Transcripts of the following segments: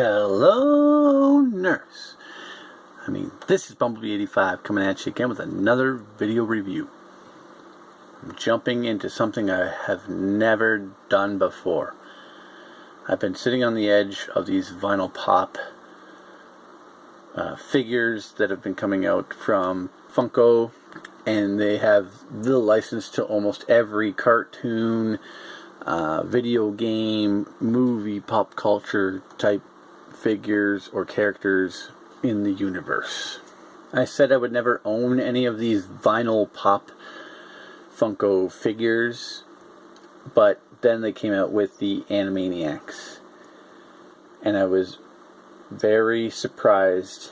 Hello, nurse. This is Bumblebee85 coming at you again with another video review. I'm jumping into something I have never done before. I've been sitting on the edge of these vinyl pop figures that have been coming out from Funko, and they have the license to almost every cartoon, video game, movie, pop culture type figures or characters in the universe. I said I would never own any of these vinyl pop Funko figures, but then they came out with the Animaniacs, and I was very surprised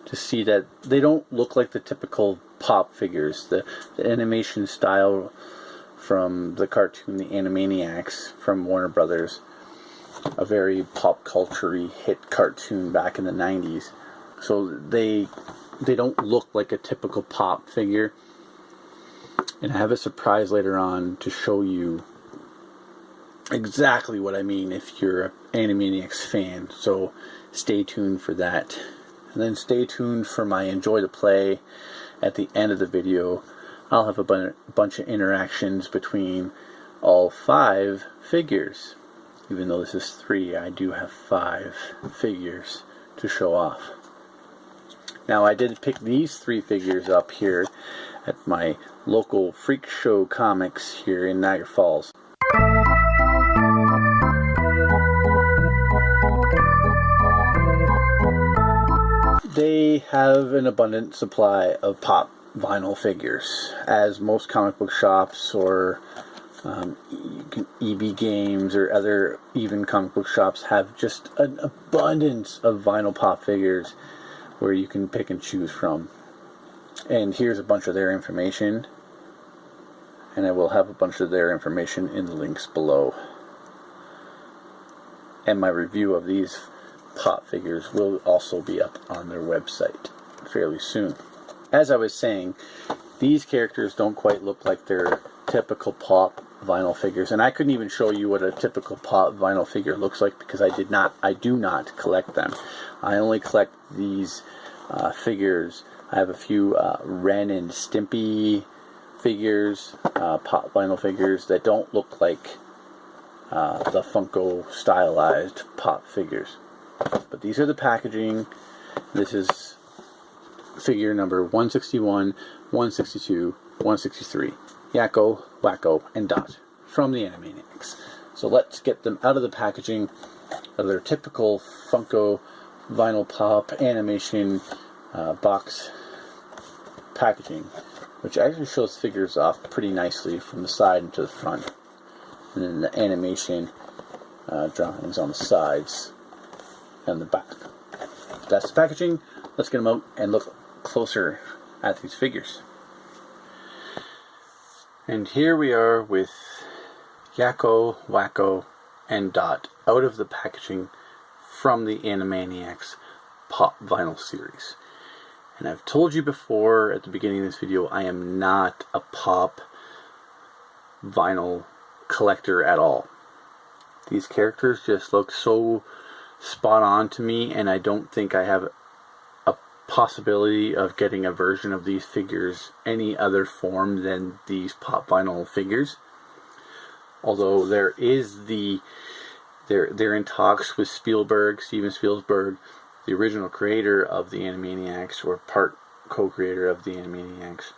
to see that they don't look like the typical pop figures. The animation style from the cartoon The Animaniacs from Warner Brothers, a very pop culture-y hit cartoon back in the 90s. So they don't look like a typical pop figure. And I have a surprise later on to show you exactly what I mean if you're an Animaniacs fan. So stay tuned for that. And then stay tuned for my Enjoy the Play at the end of the video. I'll have a bunch of interactions between all 5 figures. Even though this is 3, I do have 5 figures to show off. Now, I did pick these 3 figures up here at my local Freak Show Comics here in Niagara Falls. They have an abundant supply of pop vinyl figures, as most comic book shops or EB Games or other even comic book shops have just an abundance of vinyl pop figures where you can pick and choose from. And here's a bunch of their information, and I will have a bunch of their information in the links below. And my review of these pop figures will also be up on their website fairly soon. As I was saying, these characters don't quite look like their typical pop vinyl figures, and I couldn't even show you what a typical pop vinyl figure looks like because I do not collect them. I only collect these figures. I have a few Ren and Stimpy figures, pop vinyl figures that don't look like the Funko stylized pop figures. But these are the packaging. This is figure number 161, 162, 163. Yakko, Wacko, and Dot from the Animaniacs. So let's get them out of the packaging of their typical Funko vinyl pop animation box packaging, which actually shows figures off pretty nicely from the side and to the front. And then the animation drawings on the sides and the back. That's the packaging. Let's get them out and look closer at these figures. And here we are with Yakko, Wacko, and Dot out of the packaging from the Animaniacs Pop Vinyl series. And I've told you before at the beginning of this video, I am not a pop vinyl collector at all. These characters just look so spot on to me, and I don't think I have a possibility of getting a version of these figures any other form than these pop vinyl figures. Although there is they're in talks with Steven Spielberg, the original creator of the Animaniacs, or part co-creator of the Animaniacs,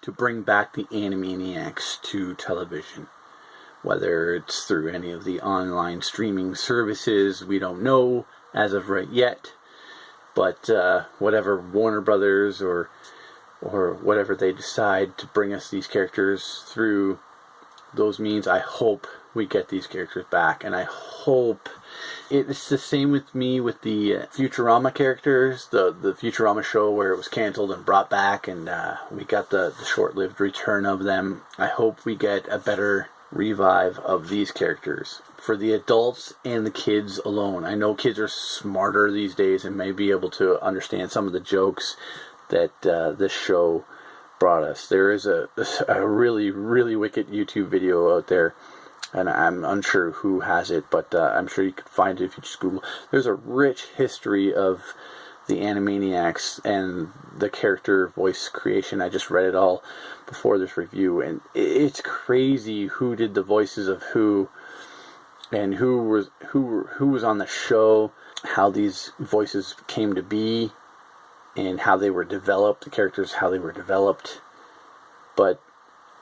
to bring back the Animaniacs to television. Whether it's through any of the online streaming services, we don't know as of right yet. But whatever Warner Brothers or whatever they decide to bring us these characters through those means, I hope we get these characters back. And I hope it's the same with me with the Futurama characters, the Futurama show where it was canceled and brought back, and we got the short-lived return of them. I hope we get a better revive of these characters for the adults and the kids alone. I know kids are smarter these days and may be able to understand some of the jokes that this show brought us. There is a really, really wicked YouTube video out there and I'm unsure who has it, but I'm sure you could find it if you just Google. There's a rich history of the Animaniacs and the character voice creation. I just read it all before this review, and it's crazy who did the voices of who, and who was on the show, how these voices came to be, and how they were developed, the characters, how they were developed. But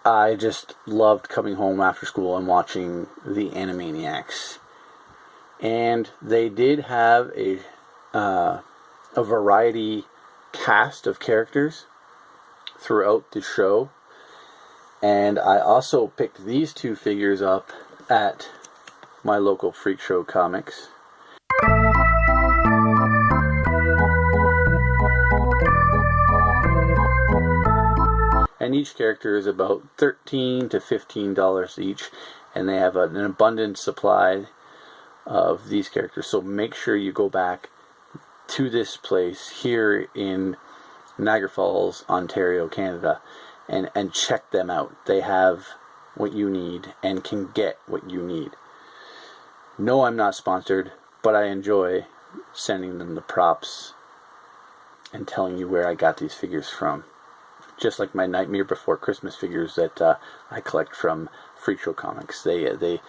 I just loved coming home after school and watching the Animaniacs. And they did have a variety cast of characters throughout the show. And I also picked these two figures up at my local Freak Show Comics. And each character is about $13 to $15 each, and they have an abundant supply of these characters. So make sure you go back to this place here in Niagara Falls, Ontario, Canada, and check them out. They have what you need and can get what you need. No, I'm not sponsored, but I enjoy sending them the props and telling you where I got these figures from. Just like my Nightmare Before Christmas figures that I collect from Freak Show Comics. They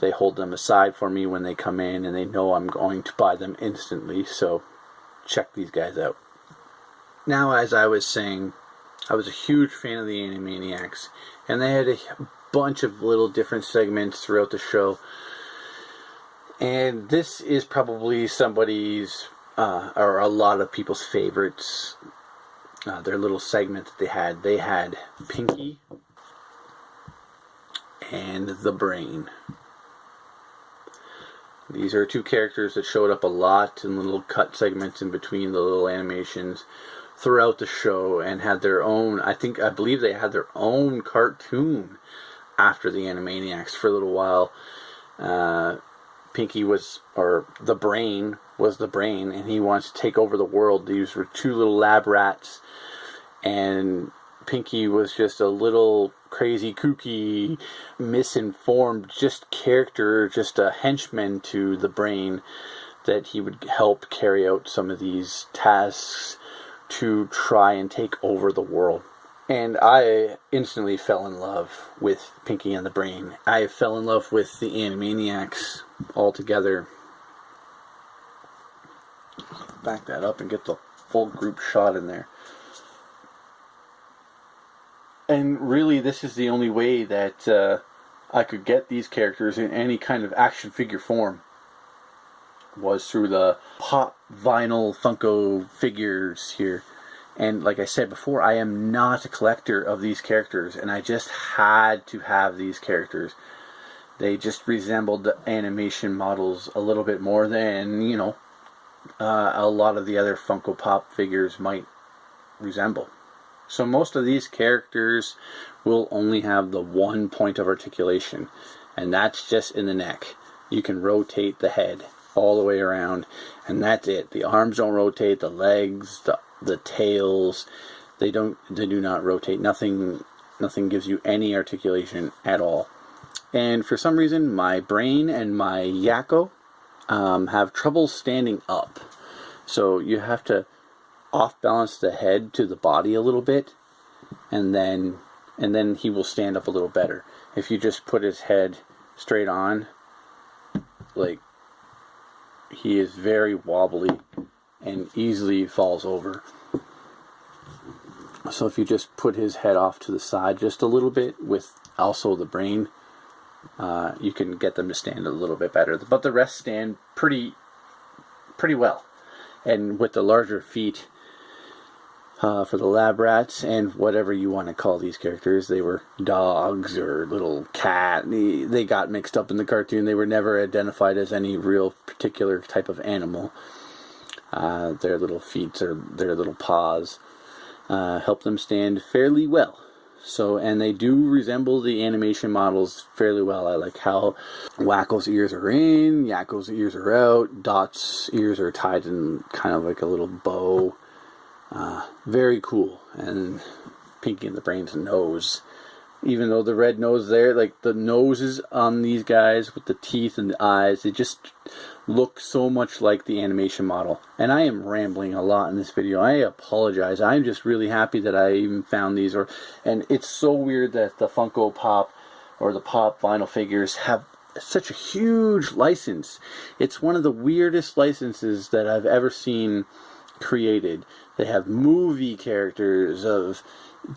hold them aside for me when they come in, and they know I'm going to buy them instantly. So check these guys out. Now, as I was saying, I was a huge fan of the Animaniacs, and they had a bunch of little different segments throughout the show. And this is probably somebody's, or a lot of people's favorites. Their little segment that they had. They had Pinky and the Brain. These are two characters that showed up a lot in little cut segments in between the little animations throughout the show, and had their own, I believe they had their own cartoon after the Animaniacs for a little while. Pinky was, or the Brain was the Brain, and he wants to take over the world. These were two little lab rats, and Pinky was just a little crazy, kooky, misinformed, just character, just a henchman to the Brain, that he would help carry out some of these tasks to try and take over the world. And I instantly fell in love with Pinky and the Brain. I fell in love with the Animaniacs altogether. Back that up and get the full group shot in there. And really, this is the only way that I could get these characters in any kind of action figure form, was through the Pop Vinyl Funko figures here. And like I said before, I am not a collector of these characters, and I just had to have these characters. They just resembled the animation models a little bit more than, a lot of the other Funko Pop figures might resemble. So most of these characters will only have the one point of articulation, and that's just in the neck. You can rotate the head all the way around, and that's it. The arms don't rotate, the legs, the tails, they do not rotate. Nothing gives you any articulation at all. And for some reason, my Brain and my Yakko have trouble standing up. So you have to off balance the head to the body a little bit, and then he will stand up a little better. If you just put his head straight on, like, he is very wobbly and easily falls over. So if you just put his head off to the side just a little bit, with also the Brain, you can get them to stand a little bit better. But the rest stand pretty well. And with the larger feet, for the lab rats, and whatever you want to call these characters, they were dogs or little cat. They got mixed up in the cartoon. They were never identified as any real particular type of animal. Their little feet or their little paws help them stand fairly well. So, and they do resemble the animation models fairly well. I like how Wacko's ears are in, Yakko's ears are out, Dot's ears are tied in kind of like a little bow. Very cool. And Pinky and the Brain's nose Even though the red nose there, like the noses on these guys with the teeth and the eyes, they just look so much like the animation model. And I am rambling a lot in this video. I apologize. I'm just really happy that I even found these. And it's so weird that the Funko Pop or the Pop vinyl figures have such a huge license. It's one of the weirdest licenses that I've ever seen created. They have movie characters of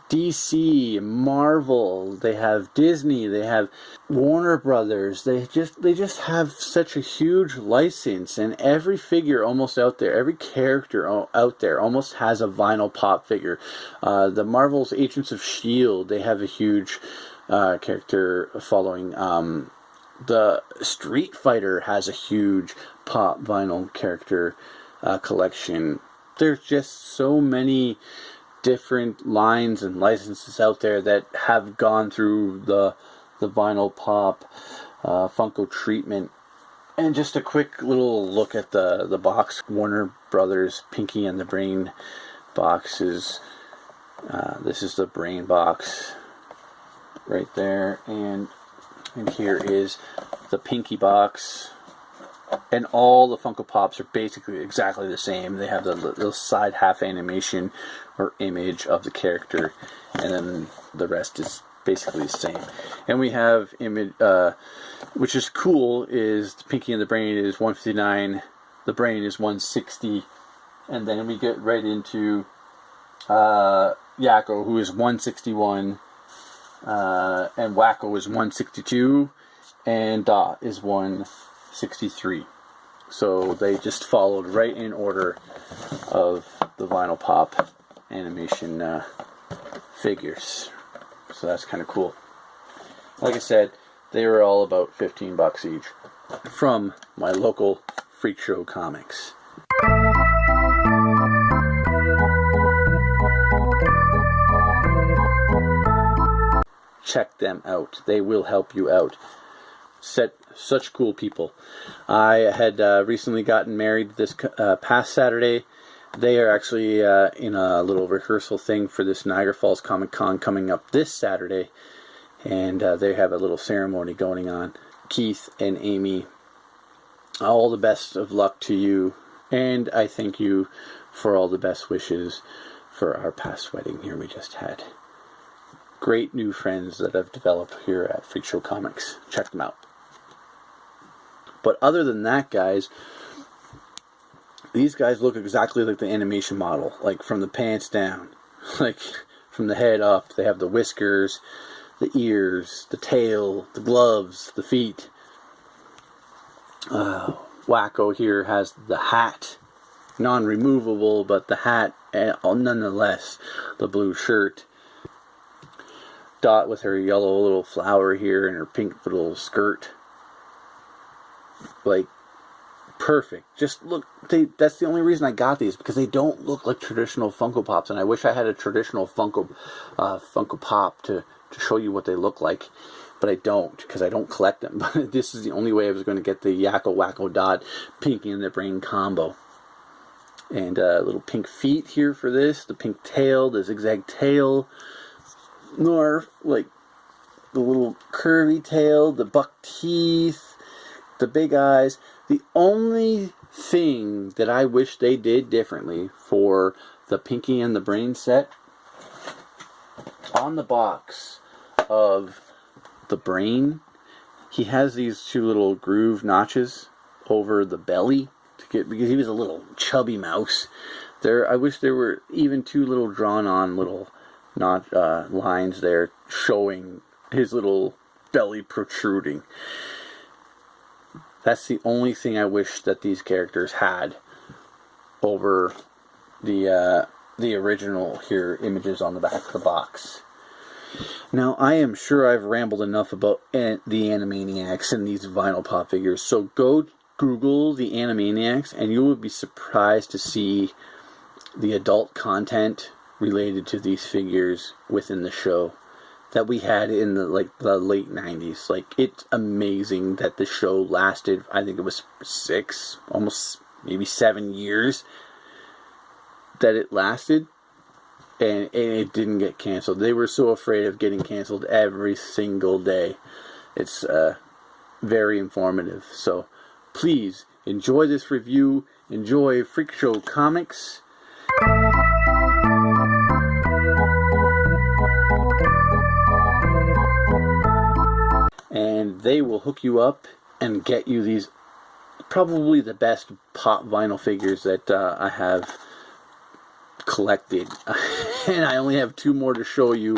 DC, Marvel, they have Disney, they have Warner Brothers. They just have such a huge license, and every figure almost out there, every character out there almost has a vinyl Pop figure. The Marvel's Agents of S.H.I.E.L.D., they have a huge character following. The Street Fighter has a huge Pop vinyl character collection. There's just so many different lines and licenses out there that have gone through the vinyl Pop Funko treatment. And just a quick little look at the box. Warner Brothers Pinky and the Brain boxes. This is the Brain box right there, and here is the Pinky box. And all the Funko Pops are basically exactly the same. They have the little side half animation or image of the character, and then the rest is basically the same. And we have image, which is cool, is the Pinky and the Brain is 159, the Brain is 160, and then we get right into Yakko, who is 161, and Wacko is 162, and Dot is 163. So they just followed right in order of the vinyl Pop animation figures. So that's kind of cool. Like I said, they were all about $15 each from my local Freak Show Comics. Check them out. They will help you out. Such cool people. I had recently gotten married this past Saturday. They are actually in a little rehearsal thing for this Niagara Falls Comic Con coming up this Saturday, and they have a little ceremony going on. Keith and Amy, all the best of luck to you, and I thank you for all the best wishes for our past wedding here we just had. Great new friends that I've developed here at Freak Show Comics. Check them out. But other than that, guys, these guys look exactly like the animation model. Like from the pants down. Like from the head up. They have the whiskers, the ears, the tail, the gloves, the feet. Wacko here has the hat. Non-removable, but the hat nonetheless. The blue shirt. Dot with her yellow little flower here and her pink little skirt. Like, perfect. Just look, that's the only reason I got these, because they don't look like traditional Funko Pops, and I wish I had a traditional Funko Pop to show you what they look like, but I don't, because I don't collect them. But this is the only way I was going to get the Yakko Wacko Dot Pinky and the Brain combo. And little pink feet here for this, the pink tail, the zigzag tail, North, like the little curvy tail, the buck teeth, the big eyes. The only thing that I wish they did differently for the Pinky and the Brain set, on the box of the Brain, he has these two little groove notches over the belly because he was a little chubby mouse. I wish there were even two little drawn-on little lines there showing his little belly protruding. That's the only thing I wish that these characters had over the original here images on the back of the box. Now, I am sure I've rambled enough about the Animaniacs and these vinyl Pop figures, so go Google the Animaniacs and you will be surprised to see the adult content related to these figures within the show that we had in the late 90s. Like, it's amazing that the show lasted, I think it was 6, almost maybe 7 years that it lasted. and it didn't get canceled. They were so afraid of getting canceled every single day. It's very informative. So please enjoy this review. Enjoy Freak Show Comics. And they will hook you up and get you these probably the best Pop vinyl figures that I have collected. And I only have 2 more to show you,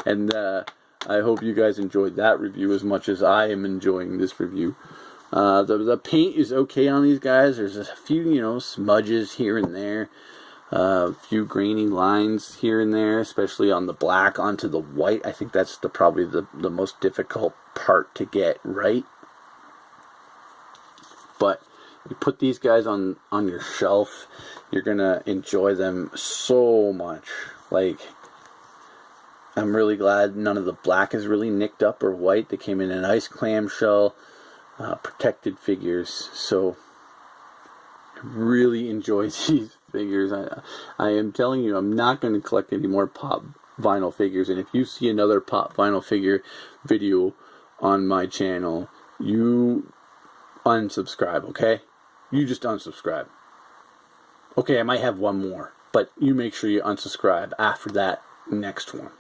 and I hope you guys enjoyed that review as much as I am enjoying this review. The paint is okay on these guys. There's a few, smudges here and there. A few grainy lines here and there, especially on the black onto the white. I think that's probably the most difficult part to get right. But you put these guys on your shelf, you're gonna enjoy them so much. Like, I'm really glad none of the black is really nicked up or white. They came in an ice clamshell, protected figures. So really enjoy these figures. I am telling you, I'm not going to collect any more Pop vinyl figures. And if you see another Pop vinyl figure video on my channel, you unsubscribe, okay? You just unsubscribe. Okay, I might have one more, but you make sure you unsubscribe after that next one.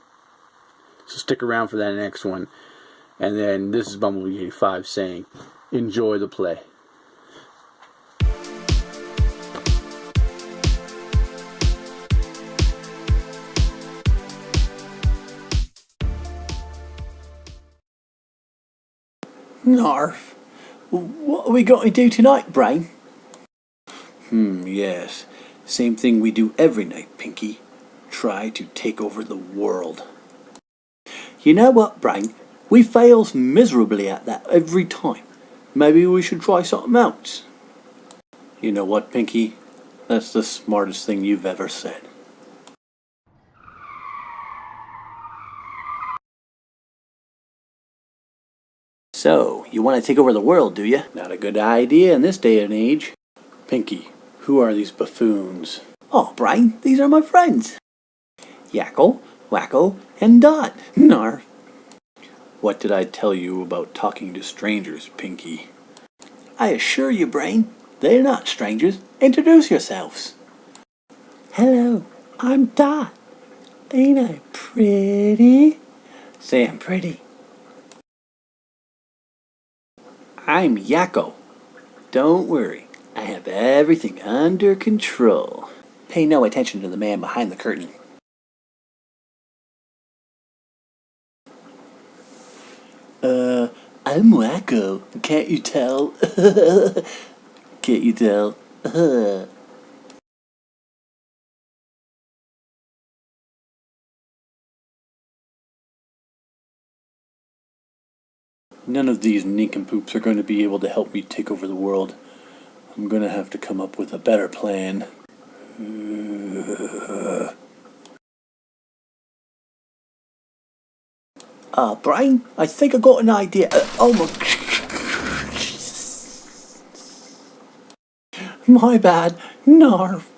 So stick around for that next one. And then this is Bumblebee 85 saying, enjoy the play. Narf, what are we going to do tonight, Brain? Yes. Same thing we do every night, Pinky. Try to take over the world. You know what, Brain? We fail miserably at that every time. Maybe we should try something else. You know what, Pinky? That's the smartest thing you've ever said. So, you want to take over the world, do you? Not a good idea in this day and age. Pinky, who are these buffoons? Oh, Brian, these are my friends. Yackle, Wackle, and Dot. Narf. What did I tell you about talking to strangers, Pinky? I assure you, Brain, they're not strangers. Introduce yourselves. Hello, I'm Dot. Ain't I pretty? Say I'm pretty. I'm Yakko. Don't worry, I have everything under control. Pay no attention to the man behind the curtain. I'm Wacko. Can't you tell? Can't you tell? None of these nincompoops are going to be able to help me take over the world. I'm going to have to come up with a better plan. Brian, I think I got an idea. Oh my... My bad. Narf.